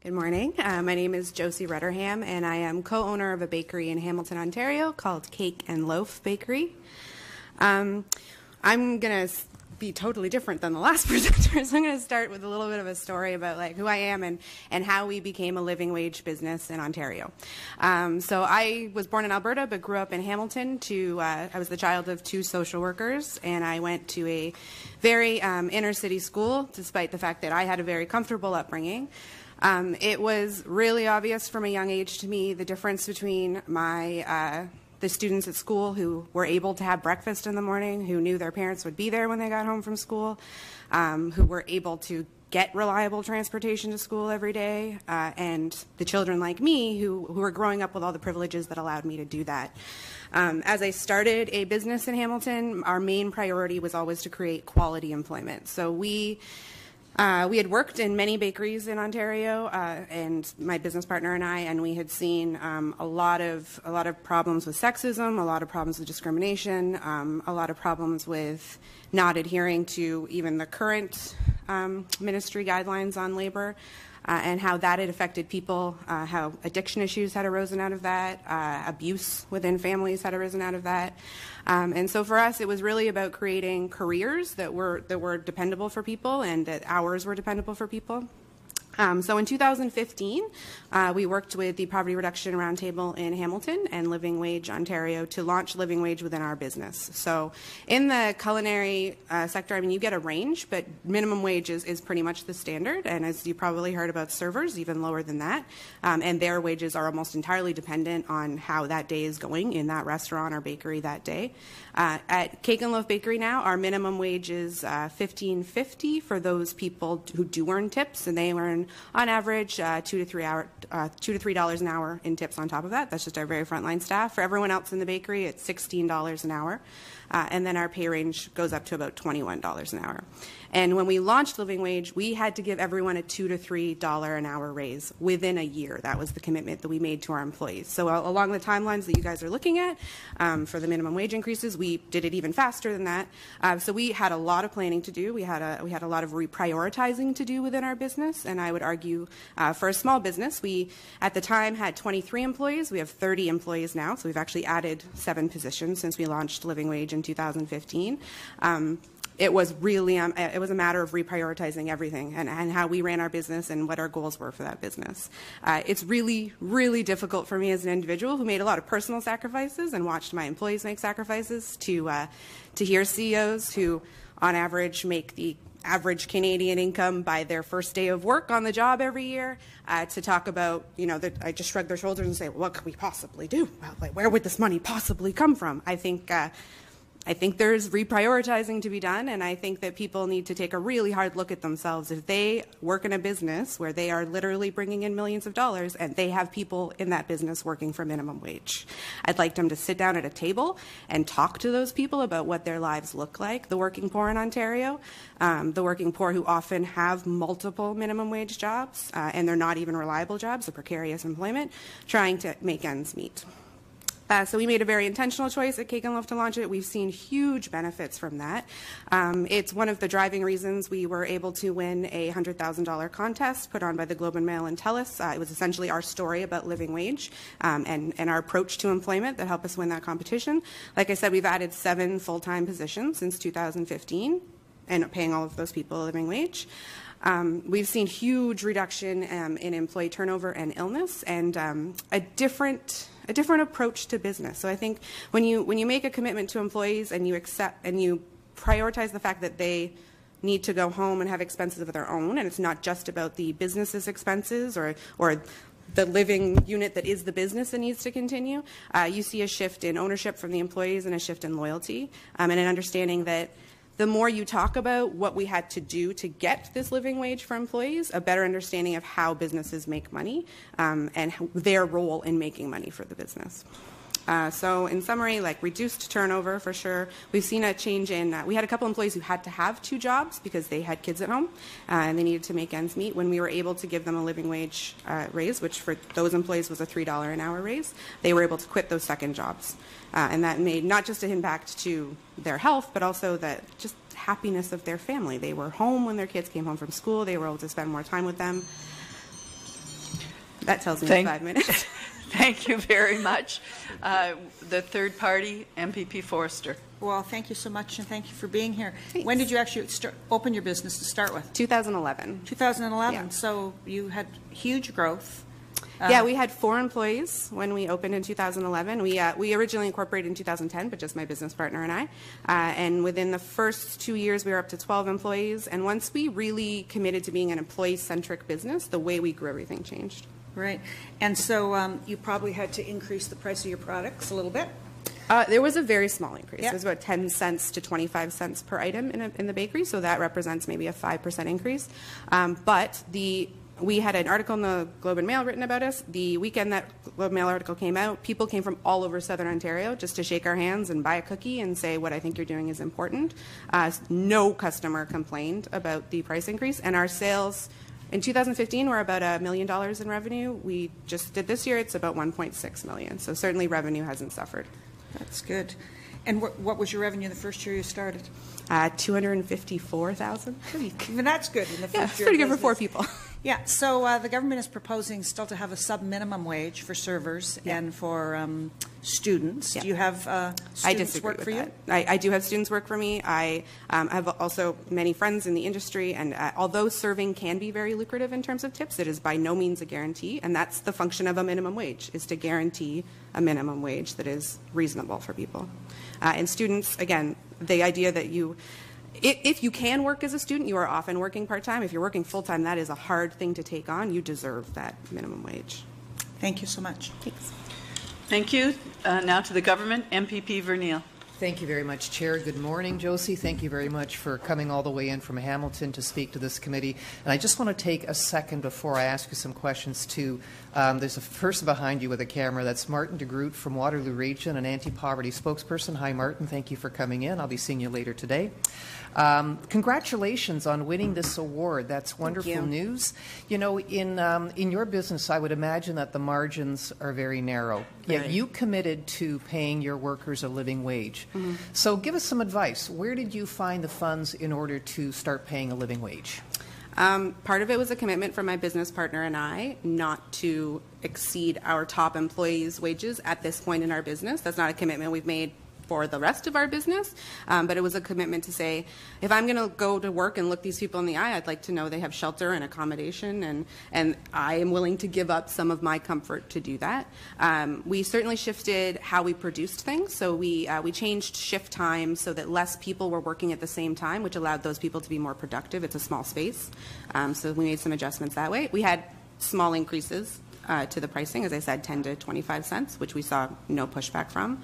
Good morning. My name is Josie Rudderham, and I am co-owner of a bakery in Hamilton, Ontario called Cake and Loaf Bakery. I'm going to be totally different than the last presenter, so I'm going to start with a little bit of a story about who I am and how we became a living wage business in Ontario. So I was born in Alberta but grew up in Hamilton. I was the child of two social workers, and I went to a very inner city school despite the fact that I had a very comfortable upbringing. It was really obvious from a young age to me the difference between the students at school who were able to have breakfast in the morning, who knew their parents would be there when they got home from school, who were able to get reliable transportation to school every day, and the children like me who were growing up with all the privileges that allowed me to do that. As I started a business in Hamilton, our main priority was always to create quality employment. So we had worked in many bakeries in Ontario, and my business partner and I, and we had seen a lot of problems with sexism, a lot of problems with discrimination, a lot of problems with not adhering to even the current ministry guidelines on labor, and how that had affected people, how addiction issues had arisen out of that, abuse within families had arisen out of that. And so for us, it was really about creating careers that were dependable for people and that hours were dependable for people. So in 2015, we worked with the Poverty Reduction Roundtable in Hamilton and Living Wage Ontario to launch Living Wage within our business. So in the culinary sector, I mean, you get a range, but minimum wage is pretty much the standard. And as you probably heard about servers, even lower than that. And their wages are almost entirely dependent on how that day is going in that restaurant or bakery that day. At Cake and Loaf Bakery now, our minimum wage is $15.50 for those people who do earn tips, and they earn on average $2 to $3 an hour in tips on top of that. That's just our very frontline staff. For everyone else in the bakery, it's $16 an hour. And then our pay range goes up to about $21 an hour. And when we launched Living Wage, we had to give everyone a $2 to $3 an hour raise within a year. That was the commitment that we made to our employees. So along the timelines that you guys are looking at for the minimum wage increases, we did it even faster than that. So we had a lot of planning to do. We had a lot of reprioritizing to do within our business. And I would argue for a small business, we at the time had 23 employees. We have 30 employees now. So we've actually added 7 positions since we launched Living Wage in 2015. It was really it was a matter of reprioritizing everything and how we ran our business and what our goals were for that business. It's really, really difficult for me as an individual who made a lot of personal sacrifices and watched my employees make sacrifices to hear CEOs who, on average, make the average Canadian income by their first day of work on the job every year, to talk about, that I just shrug their shoulders and say, well, what could we possibly do? Well, where would this money possibly come from? I think there's reprioritizing to be done, and I think that people need to take a really hard look at themselves. If they work in a business where they are literally bringing in millions of dollars and they have people in that business working for minimum wage, I'd like them to sit down at a table and talk to those people about what their lives look like. The working poor in Ontario, the working poor who often have multiple minimum wage jobs, and they're not even reliable jobs, they're precarious employment, trying to make ends meet. So we made a very intentional choice at Cake and Loaf to launch it. We've seen huge benefits from that. It's one of the driving reasons we were able to win a $100,000 contest put on by the Globe and Mail and TELUS. It was essentially our story about living wage and our approach to employment that helped us win that competition. Like I said, we've added 7 full-time positions since 2015 and paying all of those people a living wage. We've seen huge reduction in employee turnover and illness, and a different approach to business. So I think when you make a commitment to employees and you accept and you prioritize the fact that they need to go home and have expenses of their own, and it's not just about the business's expenses or the living unit that is the business that needs to continue, you see a shift in ownership from the employees and a shift in loyalty, and an understanding that the more you talk about what we had to do to get this living wage for employees, a better understanding of how businesses make money and their role in making money for the business. So in summary, reduced turnover for sure. We've seen a change in, we had a couple employees who had to have 2 jobs because they had kids at home and they needed to make ends meet. When we were able to give them a living wage raise, which for those employees was a $3 an hour raise, they were able to quit those second jobs. And that made not just an impact to their health, but also the just happiness of their family. They were home when their kids came home from school. They were able to spend more time with them. That tells me 5 minutes. Thank you very much. The third party, MPP Forster. Well, thank you so much, and thank you for being here. Thanks. When did you actually open your business to start with? 2011. 2011. Yeah. So you had huge growth. Yeah, we had 4 employees when we opened in 2011. We originally incorporated in 2010, but just my business partner and I. And within the first 2 years, we were up to 12 employees. And once we really committed to being an employee-centric business, the way we grew everything changed. Right. And so you probably had to increase the price of your products a little bit. There was a very small increase. Yeah. It was about 10 cents to 25 cents per item in the bakery, so that represents maybe a 5% increase. But we had an article in the Globe and Mail written about us. The weekend that Globe and Mail article came out, people came from all over Southern Ontario just to shake our hands and buy a cookie and say, what I think you're doing is important. No customer complained about the price increase, and our sales in 2015 were about $1 million in revenue. We just did this year, it's about 1.6 million. So certainly revenue hasn't suffered. That's good. And what was your revenue the first year you started? 254,000. Even that's good in the first Yeah, year. it's pretty good for 4 business. people. Yeah, so the government is proposing still to have a sub-minimum wage for servers and for students. Yeah. Do you have students work for you? I do have students work for me. I have also many friends in the industry, and although serving can be very lucrative in terms of tips, it is by no means a guarantee, and that's the function of a minimum wage, is to guarantee a minimum wage that is reasonable for people. And students, again, the idea that if you can work as a student, you are often working part-time. If you're working full-time, that is a hard thing to take on. You deserve that minimum wage. Thank you so much. Thanks. Thank you. Now to the government, MPP Verneil. Thank you very much, Chair. Good morning, Josie. Thank you very much for coming all the way in from Hamilton to speak to this committee. And I just want to take a second before I ask you some questions to, there's a person behind you with a camera. That's Martin de Groot from Waterloo Region, an anti-poverty spokesperson. Hi, Martin. Thank you for coming in. I'll be seeing you later today. Congratulations on winning this award. That's wonderful news. You know, in your business, I would imagine that the margins are very narrow. Yet Right. you committed to paying your workers a living wage. Mm-hmm. So give us some advice. Where did you find the funds in order to start paying a living wage? Part of it was a commitment from my business partner and I not to exceed our top employees' wages at this point in our business. That's not a commitment we've made for the rest of our business, but it was a commitment to say, if I'm going to go to work and look these people in the eye, I'd like to know they have shelter and accommodation, and I am willing to give up some of my comfort to do that. We certainly shifted how we produced things, so we changed shift times so that less people were working at the same time, which allowed those people to be more productive. It's a small space, so we made some adjustments that way. We had small increases to the pricing, as I said, 10 to 25 cents, which we saw no pushback from.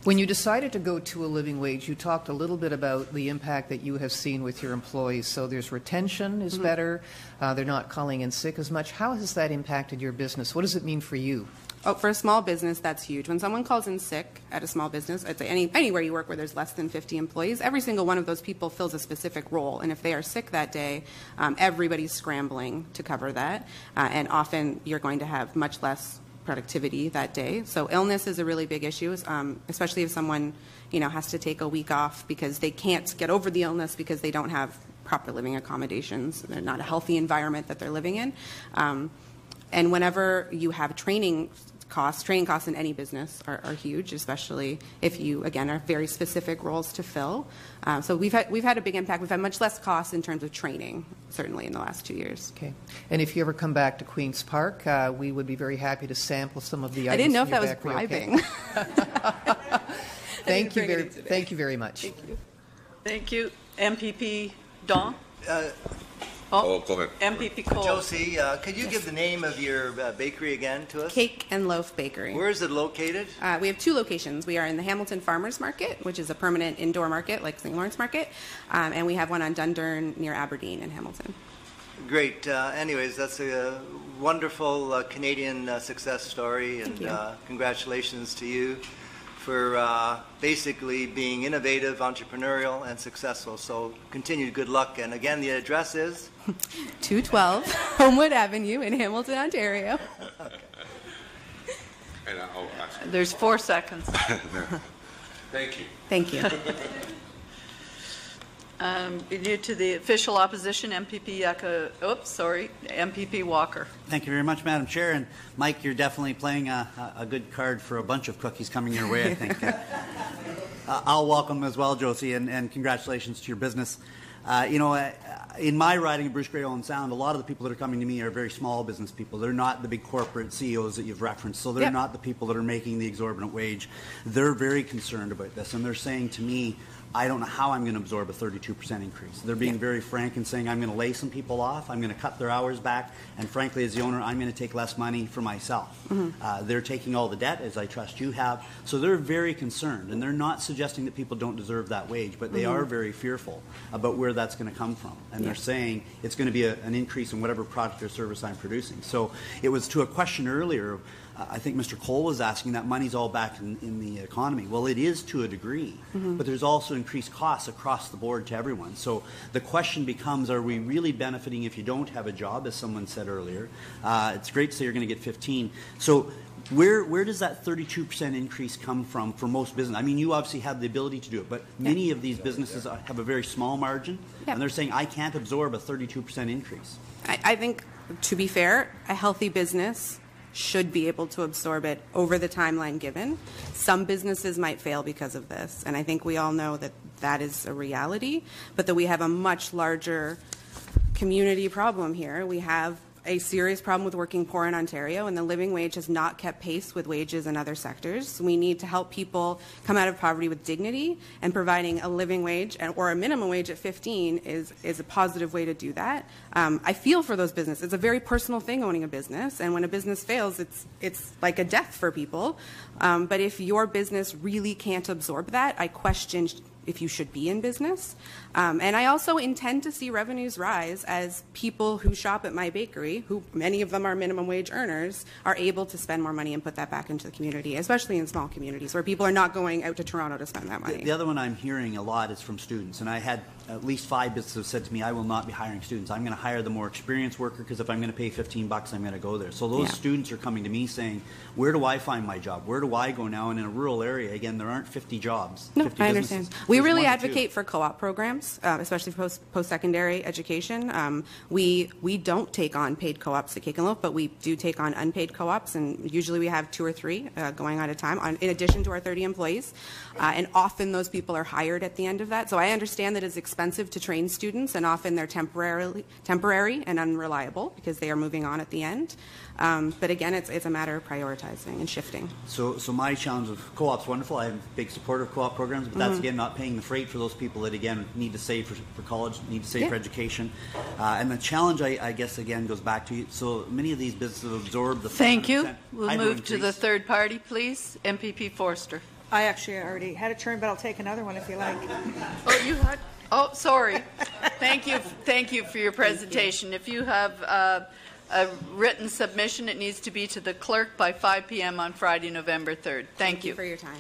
When you decided to go to a living wage, you talked a little bit about the impact that you have seen with your employees. So there's retention is better. They're not calling in sick as much. How has that impacted your business? What does it mean for you? Oh, for a small business, that's huge. When someone calls in sick at a small business, I'd say anywhere you work where there's less than 50 employees, every single one of those people fills a specific role. And if they are sick that day, everybody's scrambling to cover that. And often you're going to have much less productivity that day. So illness is a really big issue, especially if someone, has to take a week off because they can't get over the illness because they don't have proper living accommodations. They're not a healthy environment that they're living in. And whenever you have training costs in any business are huge, especially if you, again, are very specific roles to fill. So we've had a big impact. We've had much less costs in terms of training, certainly in the last 2 years. Okay. And if you ever come back to Queen's Park, we would be very happy to sample some of the items. I didn't know if in your that was bakery. bribing. Thank you very much. Thank you. Thank you. MPP Don? Go ahead. MPP Cole. Josie, could you give the name of your bakery again to us? Cake and Loaf Bakery. Where is it located? We have 2 locations. We are in the Hamilton Farmers Market, which is a permanent indoor market like St. Lawrence Market, and we have one on Dundurn near Aberdeen in Hamilton. Great. Anyways, that's a wonderful Canadian success story, and congratulations to you for basically being innovative, entrepreneurial, and successful. So continued good luck. And again, the address is? 212 Homewood Avenue in Hamilton, Ontario. Okay. And I'll ask. There's 4 seconds. Thank you. Thank you. Due to the official opposition, MPP Walker. Thank you very much, Madam Chair. And Mike, you're definitely playing a good card for a bunch of cookies coming your way, I think. I'll welcome as well, Josie, and congratulations to your business. In my riding of Bruce Grey Owen Sound, a lot of the people that are coming to me are very small business people. They're not the big corporate CEOs that you've referenced, so they're not the people that are making the exorbitant wage. They're very concerned about this, and they're saying to me, I don't know how I'm going to absorb a 32% increase. They're being very frank and saying, I'm going to lay some people off, I'm going to cut their hours back, and frankly, as the owner, I'm going to take less money for myself. They're taking all the debt, as I trust you have, so they're very concerned, and they're not suggesting that people don't deserve that wage, but they are very fearful about where that's going to come from, and they're saying it's going to be an increase in whatever product or service I'm producing. So it was to a question earlier, I think Mr. Cole was asking, that money's all back in the economy. Well, it is to a degree, but there's also increased costs across the board to everyone. So the question becomes, are we really benefiting if you don't have a job, as someone said earlier? It's great to say you're going to get 15. So where does that 32% increase come from for most business? I mean, you obviously have the ability to do it, but many of these businesses have a very small margin, and they're saying, I can't absorb a 32% increase. I think, to be fair, a healthy business should be able to absorb it over the timeline given. Some businesses might fail because of this, and I think we all know that that is a reality, but that we have a much larger community problem here. We have a serious problem with working poor in Ontario, and the living wage has not kept pace with wages in other sectors. We need to help people come out of poverty with dignity, and providing a living wage or a minimum wage at 15 is a positive way to do that. I feel for those businesses. It's a very personal thing, owning a business, and when a business fails, it's like a death for people. But if your business really can't absorb that, I question if you should be in business. And I also intend to see revenues rise as people who shop at my bakery, who many of them are minimum wage earners, are able to spend more money and put that back into the community, especially in small communities where people are not going out to Toronto to spend that money. The other one I'm hearing a lot is from students, and I had at least 5 businesses said to me, I will not be hiring students. I'm going to hire the more experienced worker, because if I'm going to pay $15, I'm going to go there. So those students are coming to me saying, where do I find my job? Where do I go now? And in a rural area, again, there aren't 50 jobs. No, 50 I businesses. understand. We There's really 1 or 2. advocate for co-op programs, especially for post-secondary education. We don't take on paid co-ops at Cake and Loaf, but we do take on unpaid co-ops, and usually we have 2 or 3 going on at a time, in addition to our 30 employees. And often those people are hired at the end of that. So I understand that it's expensive to train students, and often they're temporary and unreliable because they are moving on at the end. But again, it's a matter of prioritizing and shifting. So my challenge with co-op's wonderful. I'm a big supporter of co-op programs, but that's again not paying the freight for those people that again need to save for college, need to save for education. And the challenge, I guess, again goes back to you. So many of these businesses absorb the. Thank you. We'll hydro move to the increase. third party, please. MPP Forster. I actually already had a turn, but I'll take another one if you like. Oh, you had. Oh, sorry. Thank you for your presentation. If you have a written submission, it needs to be to the clerk by 5 p.m. on Friday, November 3rd. Thank you For your time.